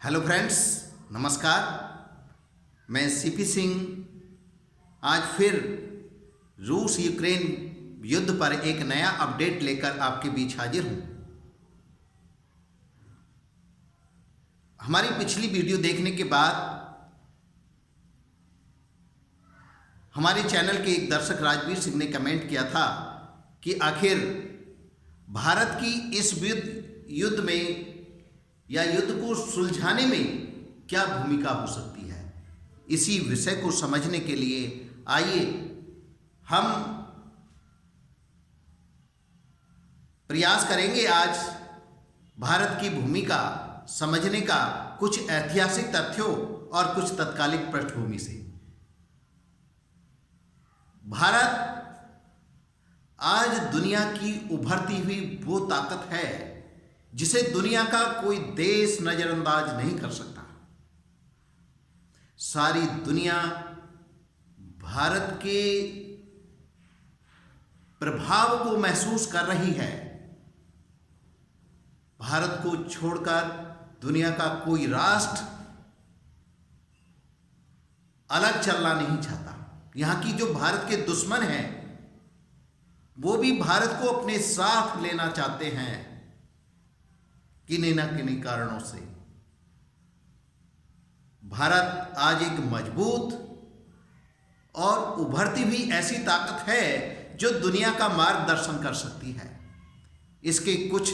Hello friends, नमस्कार। मैं CP Singh आज फिर रूस यूक्रेन युद्ध पर एक नया अपडेट लेकर आपके बीच हाजिर हूं। हमारी पिछली वीडियो देखने के बाद हमारे चैनल के एक दर्शक राजवीर सिंह ने कमेंट किया था कि आखिर भारत की इस युद्ध में या युद्ध को सुलझाने में क्या भूमिका हो सकती है। इसी विषय को समझने के लिए आइए हम प्रयास करेंगे आज भारत की भूमिका समझने का कुछ ऐतिहासिक तथ्यों और कुछ तत्कालिक पृष्ठभूमि से। भारत आज दुनिया की उभरती हुई वो ताकत है जिसे दुनिया का कोई देश नजरअंदाज नहीं कर सकता। सारी दुनिया भारत के प्रभाव को महसूस कर रही है। भारत को छोड़कर दुनिया का कोई राष्ट्र अलग चलना नहीं चाहता। यहां की जो भारत के दुश्मन हैं वो भी भारत को अपने साथ लेना चाहते हैं किन्हीं न किन्हीं कारणों से। भारत आज एक मजबूत और उभरती हुई ऐसी ताकत है जो दुनिया का मार्गदर्शन कर सकती है। इसके कुछ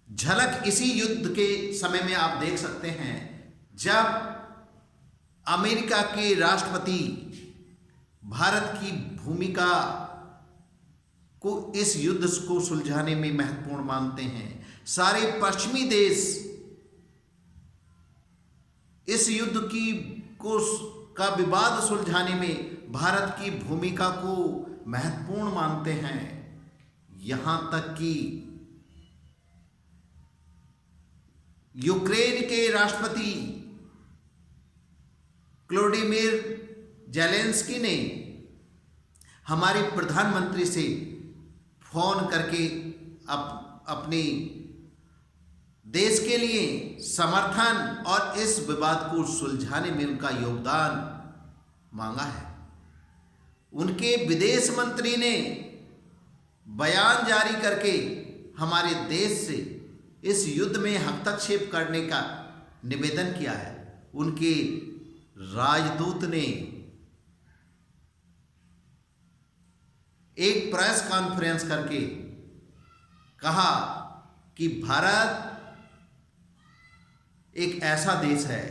झलक इसी युद्ध के समय में आप देख सकते हैं जब अमेरिका के राष्ट्रपति भारत की भूमिका को इस युद्ध को सुलझाने में महत्वपूर्ण मानते हैं। सारे पश्चिमी देश इस युद्ध का विवाद सुलझाने में भारत की भूमिका को महत्वपूर्ण मानते हैं। यहां तक कि यूक्रेन के राष्ट्रपति व्लादिमीर ज़ेलेंस्की ने हमारे प्रधानमंत्री से फोन करके अपने देश के लिए समर्थन और इस विवाद को सुलझाने में उनका योगदान मांगा है। उनके विदेश मंत्री ने बयान जारी करके हमारे देश से इस युद्ध में हस्तक्षेप करने का निवेदन किया है। उनके राजदूत ने एक प्रेस कॉन्फ्रेंस करके कहा कि भारत एक ऐसा देश है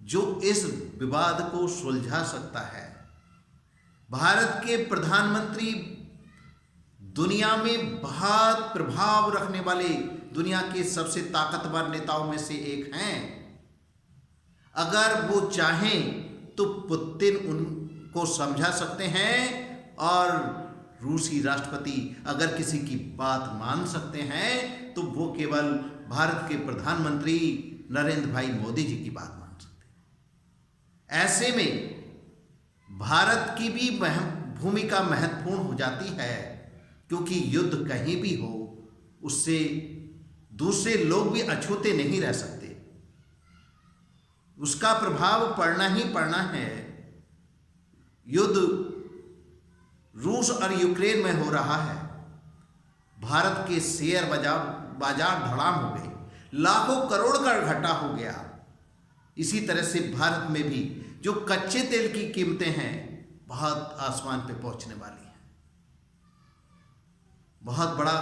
जो इस विवाद को सुलझा सकता है। भारत के प्रधानमंत्री दुनिया में बहुत प्रभाव रखने वाले दुनिया के सबसे ताकतवर नेताओं में से एक हैं। अगर वो चाहें तो पुतिन उनको समझा सकते हैं और रूसी राष्ट्रपति अगर किसी की बात मान सकते हैं तो वो केवल भारत के प्रधानमंत्री नरेंद्र भाई मोदी जी की बात मान सकते हैं। ऐसे में भारत की भी भूमिका महत्वपूर्ण हो जाती है क्योंकि युद्ध कहीं भी हो उससे दूसरे लोग भी अछूते नहीं रह सकते। उसका प्रभाव पड़ना ही पड़ना है। युद्ध रूस और यूक्रेन में हो रहा है। भारत के शेयर बाजार धड़ाम हो गए, लाखों करोड़ का घाटा हो गया। इसी तरह से भारत में भी जो कच्चे तेल की कीमतें हैं बहुत आसमान पे पहुंचने वाली हैं। बहुत बड़ा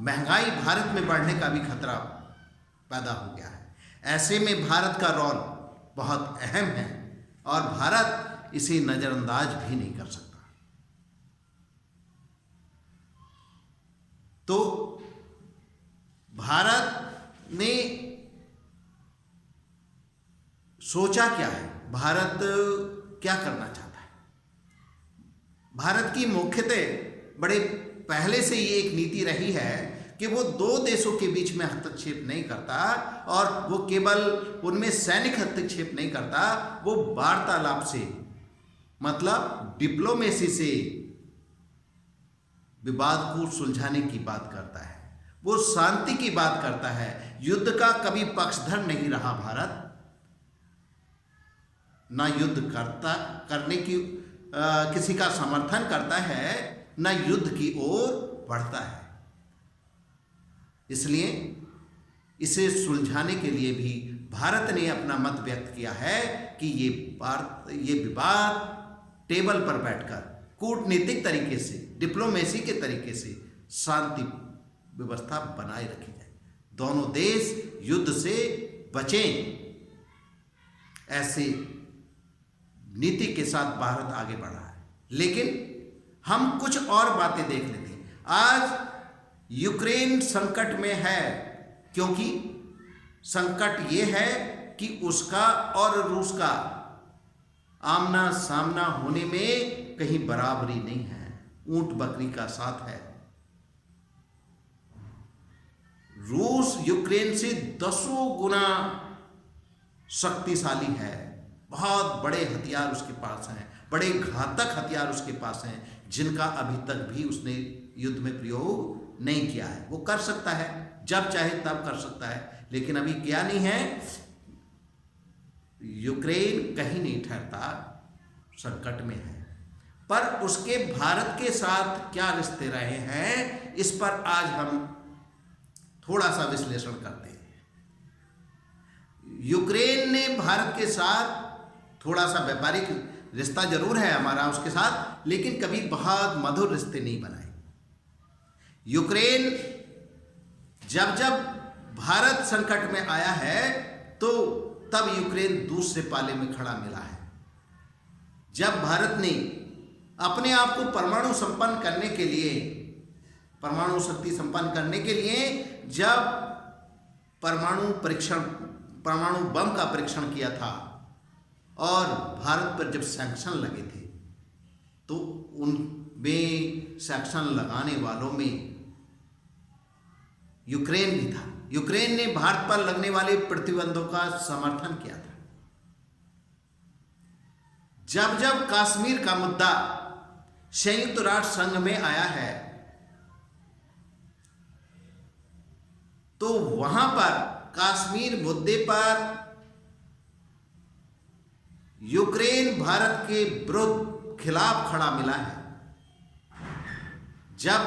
महंगाई भारत में बढ़ने का भी खतरा पैदा हो गया है। ऐसे में भारत का रोल बहुत अहम है और भारत इसे नजरअंदाज भी नहीं कर सकता। तो भारत ने सोचा क्या है, भारत क्या करना चाहता है। भारत की मुख्यतः बड़े पहले से ये एक नीति रही है कि वो दो देशों के बीच में हस्तक्षेप नहीं करता और वो केवल उनमें सैनिक हस्तक्षेप नहीं करता, वो वार्तालाप से मतलब डिप्लोमेसी से विवाद को सुलझाने की बात करता है। वो शांति की बात करता है। युद्ध का कभी पक्षधर नहीं रहा भारत, ना युद्ध करने की किसी का समर्थन करता है, ना युद्ध की ओर बढ़ता है। इसलिए इसे सुलझाने के लिए भी भारत ने अपना मत व्यक्त किया है कि ये विवाद टेबल पर बैठकर कूटनीतिक तरीके से, डिप्लोमेसी के तरीके से शांति व्यवस्था बनाए रखी जाए, दोनों देश युद्ध से बचें। ऐसे नीति के साथ भारत आगे बढ़ रहा है। लेकिन हम कुछ और बातें देख लेते हैं। आज यूक्रेन संकट में है क्योंकि संकट ये है कि उसका और रूस का आमना सामना होने में कहीं बराबरी नहीं है, ऊंट बकरी का साथ है। रूस यूक्रेन से 10 गुना शक्तिशाली है, बहुत बड़े हथियार उसके पास हैं, बड़े घातक हथियार उसके पास हैं, जिनका अभी तक भी उसने युद्ध में प्रयोग नहीं किया है। वो कर सकता है, जब चाहे तब कर सकता है, लेकिन अभी क्या नहीं है। यूक्रेन कहीं नहीं ठहरता, संकट में है। पर उसके भारत के साथ क्या रिश्ते रहे हैं, इस पर आज हम थोड़ा सा विश्लेषण करते हैं। यूक्रेन ने भारत के साथ थोड़ा सा व्यापारिक रिश्ता जरूर है हमारा उसके साथ, लेकिन कभी बहुत मधुर रिश्ते नहीं बनाए। यूक्रेन जब जब भारत संकट में आया है तो तब यूक्रेन दूसरे पाले में खड़ा मिला है। जब भारत ने अपने आप को परमाणु संपन्न करने के लिए, परमाणु शक्ति संपन्न करने के लिए जब परमाणु बम का परीक्षण किया था और भारत पर जब सैंक्शन लगे थे, तो उनमें सैंक्शन लगाने वालों में यूक्रेन भी था। यूक्रेन ने भारत पर लगने वाले प्रतिबंधों का समर्थन किया था। जब जब कश्मीर का मुद्दा संयुक्त राष्ट्र संघ में आया है तो वहां पर कश्मीर मुद्दे पर यूक्रेन भारत के विरुद्ध खिलाफ खड़ा मिला है। जब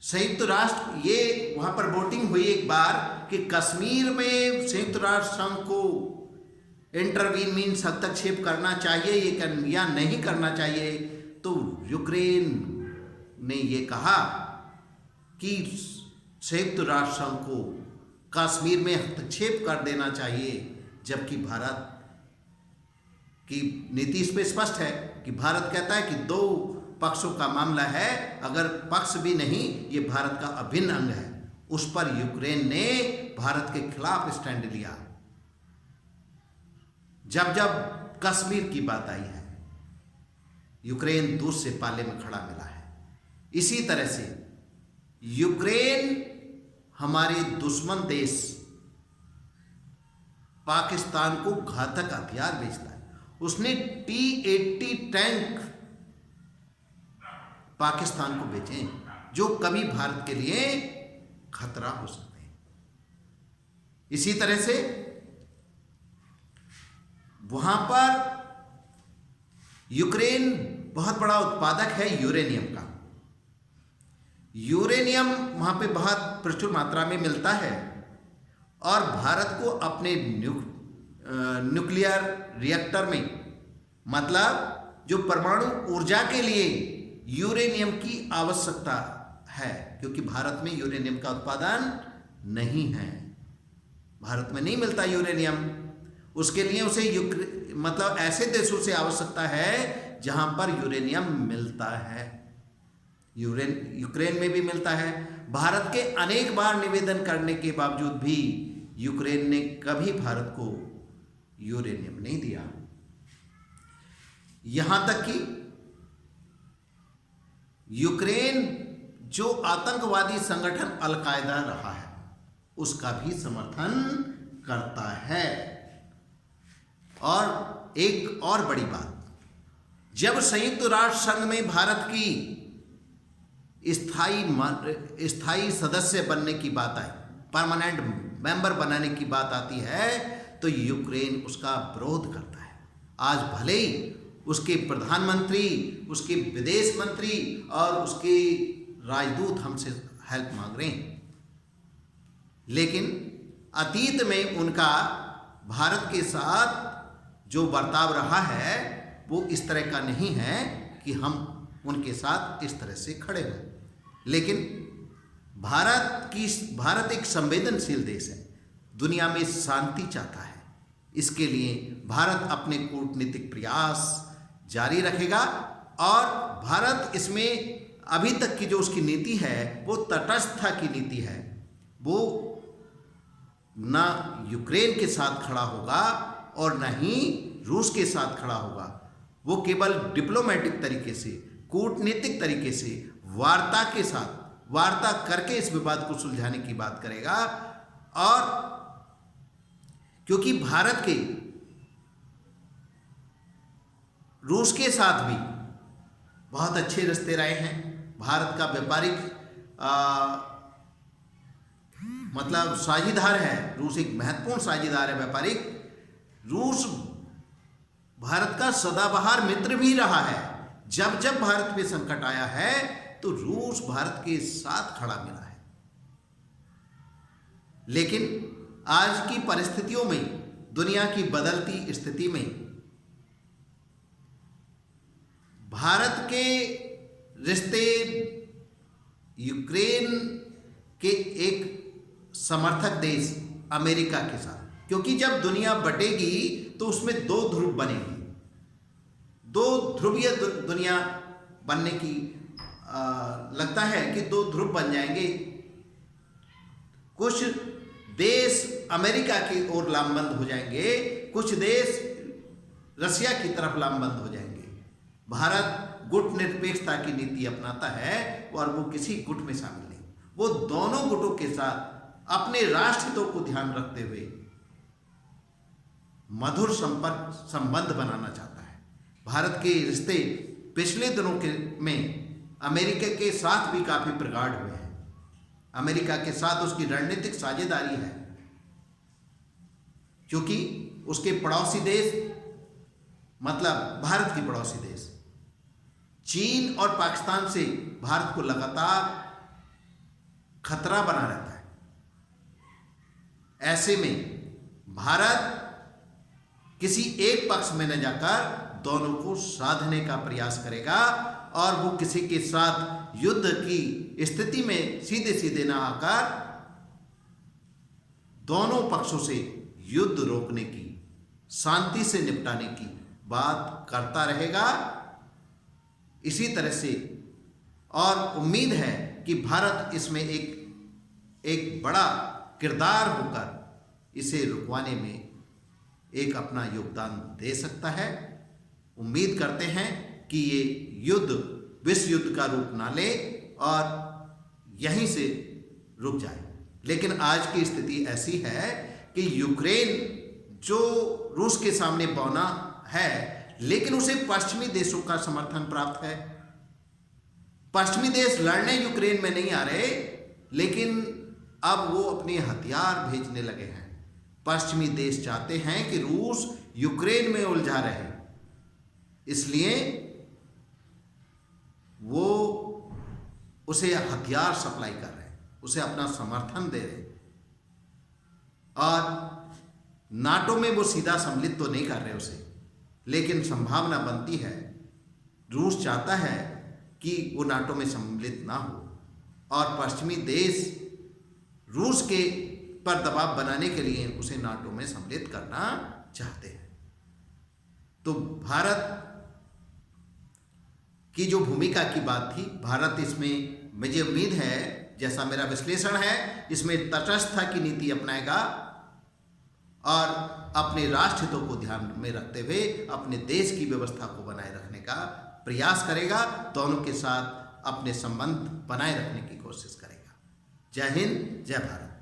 संयुक्त राष्ट्र ये वहां पर वोटिंग हुई एक बार कि कश्मीर में संयुक्त राष्ट्र संघ को इंटरवीन मीन्स हस्तक्षेप करना चाहिए या नहीं करना चाहिए, तो यूक्रेन ने ये कहा कि संयुक्त राष्ट्र संघ को कश्मीर में हस्तक्षेप कर देना चाहिए, जबकि भारत की नीति इस पर स्पष्ट है कि भारत कहता है कि 2 पक्षों का मामला है, अगर पक्ष भी नहीं, ये भारत का अभिन्न अंग है। उस पर यूक्रेन ने भारत के खिलाफ स्टैंड लिया जब जब कश्मीर की बात आई है। यूक्रेन दूसरे पाले में खड़ा मिला है। इसी तरह से यूक्रेन हमारे दुश्मन देश पाकिस्तान को घातक हथियार बेचता है। उसने T-80 टैंक पाकिस्तान को बेचे जो कभी भारत के लिए खतरा हो सकते हैं। इसी तरह से वहां पर यूक्रेन बहुत बड़ा उत्पादक है यूरेनियम का। यूरेनियम वहां पे बहुत प्रचुर मात्रा में मिलता है और भारत को अपने न्यूक्लियर रिएक्टर में, मतलब जो परमाणु ऊर्जा के लिए यूरेनियम की आवश्यकता है, क्योंकि भारत में यूरेनियम का उत्पादन नहीं है, भारत में नहीं मिलता यूरेनियम। उसके लिए उसे मतलब ऐसे देशों से आवश्यकता है जहां पर यूरेनियम मिलता है। यूक्रेन में भी मिलता है। भारत के अनेक बार निवेदन करने के बावजूद भी यूक्रेन ने कभी भारत को यूरेनियम नहीं दिया। यहां तक कि यूक्रेन जो आतंकवादी संगठन अल-कायदा रहा है उसका भी समर्थन करता है। और एक और बड़ी बात, जब संयुक्त राष्ट्र संघ में भारत की स्थायी सदस्य बनने की बात आई, परमानेंट मेंबर बनाने की बात आती है, तो यूक्रेन उसका विरोध करता है। आज भले ही उसके प्रधानमंत्री, उसके विदेश मंत्री और उसके राजदूत हमसे हेल्प मांग रहे हैं, लेकिन अतीत में उनका भारत के साथ जो बर्ताव रहा है वो इस तरह का नहीं है कि हम उनके साथ इस तरह से खड़े हों। लेकिन भारत एक संवेदनशील देश है, दुनिया में शांति चाहता है। इसके लिए भारत अपने कूटनीतिक प्रयास जारी रखेगा और भारत इसमें अभी तक की जो उसकी नीति है वो तटस्थता की नीति है। वो ना यूक्रेन के साथ खड़ा होगा और न ही रूस के साथ खड़ा होगा। वो केवल डिप्लोमेटिक तरीके से, कूटनीतिक तरीके से, वार्ता करके इस विवाद को सुलझाने की बात करेगा। और क्योंकि भारत के रूस के साथ भी बहुत अच्छे रिश्ते रहे हैं, भारत का व्यापारिक मतलब साझेदार है, रूस एक महत्वपूर्ण साझेदार है व्यापारिक। रूस भारत का सदाबहार मित्र भी रहा है। जब जब भारत पे संकट आया है तो रूस भारत के साथ खड़ा मिला है। लेकिन आज की परिस्थितियों में, दुनिया की बदलती स्थिति में, भारत के रिश्ते यूक्रेन के एक समर्थक देश अमेरिका के साथ, क्योंकि जब दुनिया बटेगी तो उसमें दो ध्रुव बनेगी, दो ध्रुवीय दुनिया बनने की लगता है कि दो ध्रुव बन जाएंगे। कुछ देश अमेरिका की ओर लामबंद हो जाएंगे, कुछ देश रसिया की तरफ लामबंद हो जाएंगे। भारत गुट निरपेक्षता की नीति अपनाता है और वो किसी गुट में शामिल नहीं। वो दोनों गुटों के साथ अपने राष्ट्र हितों को ध्यान रखते हुए मधुर संबंध बनाना चाहता है। भारत के रिश्ते पिछले दिनों में अमेरिका के साथ भी काफी प्रगाढ़ हुए हैं। अमेरिका के साथ उसकी रणनीतिक साझेदारी है, क्योंकि उसके पड़ोसी देश, मतलब भारत के पड़ोसी देश चीन और पाकिस्तान से भारत को लगातार खतरा बना रहता है। ऐसे में भारत किसी एक पक्ष में न जाकर दोनों को साधने का प्रयास करेगा और वो किसी के साथ युद्ध की स्थिति में सीधे सीधे ना आकर दोनों पक्षों से युद्ध रोकने की, शांति से निपटाने की बात करता रहेगा। इसी तरह से और उम्मीद है कि भारत इसमें एक बड़ा किरदार होकर इसे रुकवाने में एक अपना योगदान दे सकता है। उम्मीद करते हैं कि ये युद्ध विश्व युद्ध का रूप ना ले और यहीं से रुक जाए। लेकिन आज की स्थिति ऐसी है कि यूक्रेन जो रूस के सामने बौना है, लेकिन उसे पश्चिमी देशों का समर्थन प्राप्त है। पश्चिमी देश लड़ने यूक्रेन में नहीं आ रहे, लेकिन अब वो अपने हथियार भेजने लगे हैं। पश्चिमी देश चाहते हैं कि रूस यूक्रेन में उलझा रहे, इसलिए वो उसे हथियार सप्लाई कर रहे हैं, उसे अपना समर्थन दे रहे हैं। और नाटो में वो सीधा सम्मिलित तो नहीं कर रहे उसे, लेकिन संभावना बनती है, रूस चाहता है कि वो नाटो में सम्मिलित ना हो और पश्चिमी देश रूस के पर दबाव बनाने के लिए उसे नाटो में सम्मिलित करना चाहते हैं। तो भारत की जो भूमिका की बात थी, भारत इसमें मुझे उम्मीद है, जैसा मेरा विश्लेषण है, इसमें तटस्थता की नीति अपनाएगा और अपने राष्ट्र हितों को ध्यान में रखते हुए अपने देश की व्यवस्था को बनाए रखने का प्रयास करेगा, दोनों के साथ अपने संबंध बनाए रखने की कोशिश करेगा। जय हिंद, जय भारत।